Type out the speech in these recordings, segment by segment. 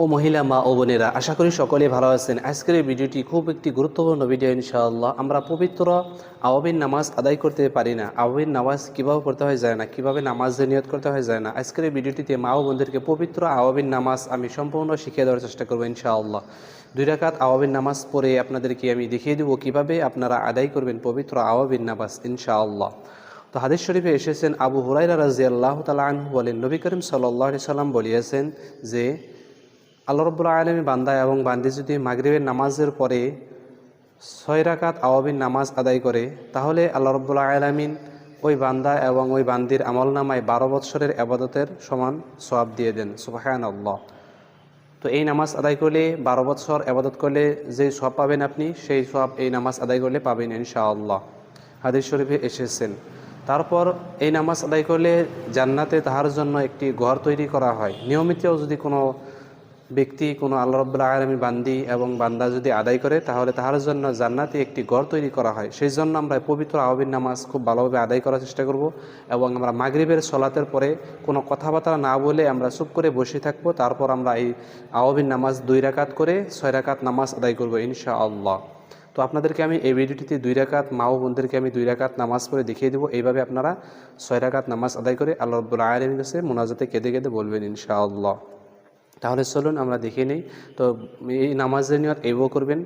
ও মহিলা মা ও বোনেরা, আশা করি সকলে ভালো আছেন। আজকের এই ভিডিওটি খুব একটি গুরুত্বপূর্ণ ভিডিও ইনশাআল্লাহ। আমরা পবিত্র আওয়াবিন নামাজ আদায় করতে পারি না, আওয়াবিন নামাজ কীভাবে পড়তে হয় যায় না, কীভাবে নামাজের নিয়ত করতে হয় যায় না। আজকের এই ভিডিওটিতে মা ও বোনদেরকে পবিত্র আওয়াবিন নামাজ আমি সম্পূর্ণ শিখিয়ে দেওয়ার চেষ্টা করবো ইনশাআল্লাহ। 2 রাকাত আওয়াবিন নামাজ পড়ে আপনাদেরকে আমি দেখিয়ে দেবো কীভাবে আপনারা আদায় করবেন পবিত্র আওয়াবিন নামাজ ইনশাআল্লাহ। তো হাদিস শরীফে এসেছেন, আবু হুরায়রা রাদিয়াল্লাহু তাআলা আনহু বলেন, নবী করিম সাল্লাল্লাহু আলাইহি সাল্লাম বলিয়েছেন যে আল্লাহ রাব্বুল আলামিন বান্দা এবং বান্দি যদি মাগরিবের নামাজের পরে 6 রাকাত আওয়াবিন নামাজ আদায় করে, তাহলে আল্লাহ রাব্বুল আলামিন ওই বান্দা এবং ওই বান্দির আমলনামায় 12 বৎসরের ইবাদতের সমান সওয়াব দিয়ে দেন। সুবহানাল্লাহ। তো এই নামাজ আদায় করলে 12 বছর ইবাদত করলে যে সওয়াব পাবেন আপনি, সেই সওয়াব এই নামাজ আদায় করলে পাবেন ইনশাআল্লাহ। হাদিস শরীফে এসেছেন। তারপর এই নামাজ আদায় করলে জান্নাতে তাহার জন্য একটি ঘর তৈরি করা হয়। নিয়মিত যদি কোনো ব্যক্তি কোনো আল্লাহ রাব্বুল আলামিন বান্দি এবং বান্দা যদি আদায় করে, তাহলে তাহার জন্য জান্নাতে একটি ঘর তৈরি করা হয়। সেই জন্য আমরা পবিত্র আওয়াবিন নামাজ খুব ভালোভাবে আদায় করার চেষ্টা করব এবং আমরা মাগরিবের সলাতের পরে কোনো কথাবার্তা না বলে আমরা চুপ করে বসে থাকবো। তারপর আমরা এই আওয়াবিন নামাজ 2 রাকাত করে 6 রাকাত নামাজ আদায় করব ইনশাআল্লাহ। তো আপনাদেরকে আমি এই ভিডিওটিতে 2 রাকাত, মা ও বোনদেরকে আমি 2 রাকাত নামাজ পড়ে দেখিয়ে দেবো। এইভাবে আপনারা 6 রাকাত নামাজ আদায় করে আল্লাহ রাব্বুল আলামিনের কাছে মোনাজাতে কেঁদে কেঁদে বলবেন ইনশাআল্লাহ। তাহলে চলুন আমরা দেখে নেই। তো এই নামাজের নিয়ত এইভাবে করবেন,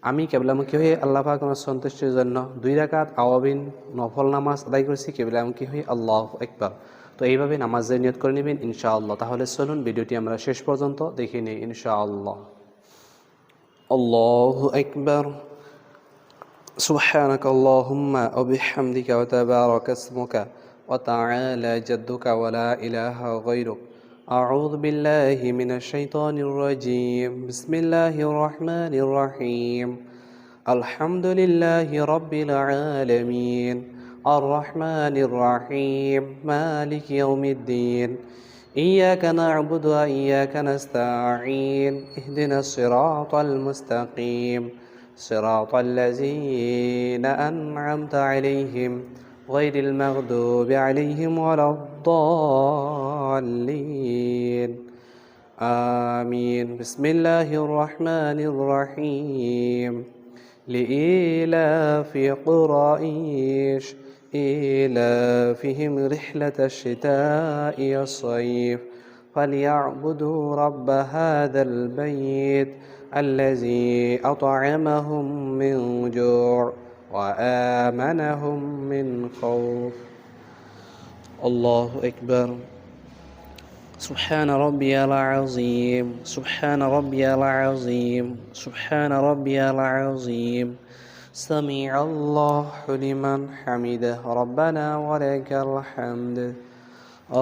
আমি কেবলামুখী হয়ে আল্লাহ পাক আমার সন্তুষ্টির জন্য 2 রাকাত আওয়াবিন নফল নামাজ আদায় করেছি, কেবলামুখী হয়ে আল্লাহু আকবার। তো এইভাবে নামাজের নিয়ত করে নেবেন ইনশাআল্লাহ। তাহলে চলুন ভিডিওটি আমরা শেষ পর্যন্ত দেখে নেই ইনশাআল্লাহ। আল্লাহু আকবার। সুবহানাকা আল্লাহুম্মা ওয়া বিহামদিকা ওয়া তাবারাকা ইসমুকা ওয়া তাআলা জাদ্দুকা ওয়া লা ইলাহা গায়রুক। أعوذ بالله من الشيطان الرجيم. بسم الله الرحمن الرحيم. الحمد لله رب العالمين الرحمن الرحيم مالك يوم الدين إياك نعبد وإياك نستعين اهدنا الصراط المستقيم صراط الذين أنعمت عليهم غير المغضوب عليهم ولا الضالين آمين. بسم الله الرحمن الرحيم. لإيلاف قريش إيلافهم رحلة الشتاء والصيف فليعبدوا رب هذا البيت الذي أطعمهم من جوع وآمنهم من خوف. الله أكبر. سبحان ربي العظيم سبحان ربي العظيم سبحان ربي العظيم. سمع الله لمن حمده ربنا ولك الحمد.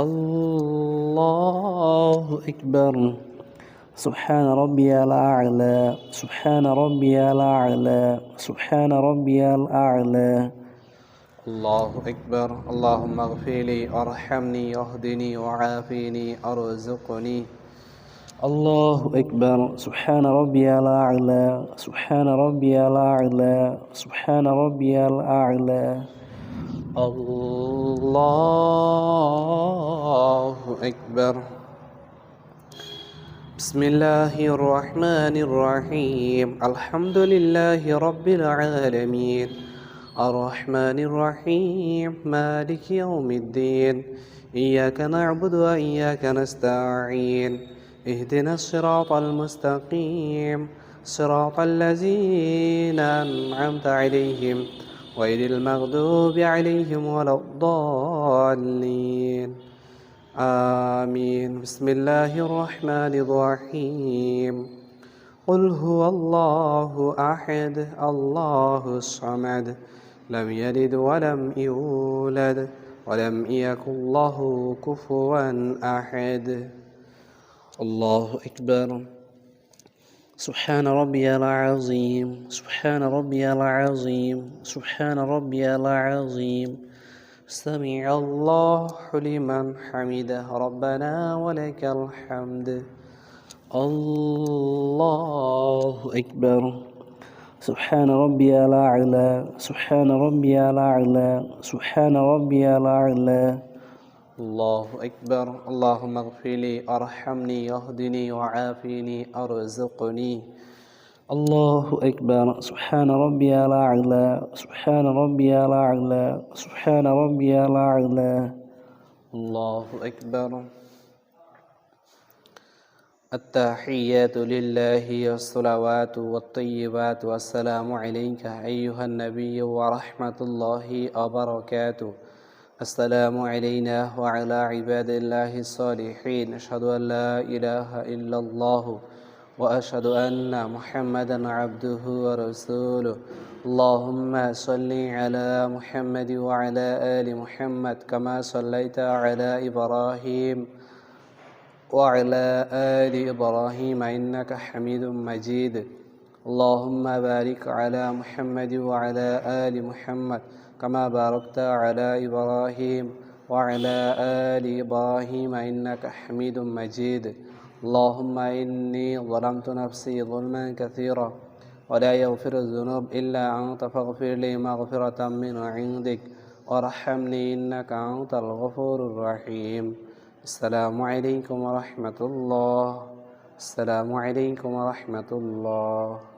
الله أكبر. سبحان ربي الأعلى سبحان ربي الأعلى سبحان ربي الأعلى. الله أكبر. اللهم اغفر لي وارحمني واهدني وعافني ارزقني. الله أكبر. سبحان ربي الأعلى سبحان ربي الأعلى سبحان ربي الأعلى. الله أكبر. بسم الله الرحمن الرحيم. الحمد لله رب العالمين الرحمن الرحيم مالك يوم الدين إياك نعبد وإياك نستعين اهدنا الصراط المستقيم صراط الذين أنعمت عليهم غير المغضوب عليهم ولا الضالين آمين. بسم الله الرحمن الرحيم. قل هو الله أحد الله الصمد لم يلد ولم يولد ولم يكن له كفوا أحد. الله أكبر. سبحان ربي العظيم سبحان ربي العظيم سبحان ربي العظيم. سمع الله لمن حمده ربنا ولك الحمد. الله أكبر. سبحان ربي الأعلى سبحان ربي الأعلى سبحان ربي الأعلى. الله أكبر. اللهم اغفر لي أرحمني اهدني وعافني أرزقني. الله أكبر. سبحان ربي الأعلى، سبحان ربي الأعلى، سبحان ربي الأعلى. الله أكبر. التحيات لله والصلوات والطيبات والسلام عليك أيها النبي ورحمة الله وبركاته. السلام علينا وعلى عباد الله الصالحين. أشهد أن لا إله إلا الله وأشهد أن محمدا عبده ورسوله. اللهم صل على محمد وعلى آل محمد كما صليت على إبراهيم وعلى آل إبراهيم إنك حميد مجيد. اللهم بارك على محمد وعلى آل محمد كما باركت على إبراهيم وعلى آل إبراهيم إنك حميد مجيد. اللهم إني ظلمت نفسي ظلما كثيرا ولا يغفر الذنوب إلا أنت فاغفر لي مغفرة من عندك وارحمني إنك أنت الغفور الرحيم. السلام عليكم ورحمة الله. السلام عليكم ورحمة الله.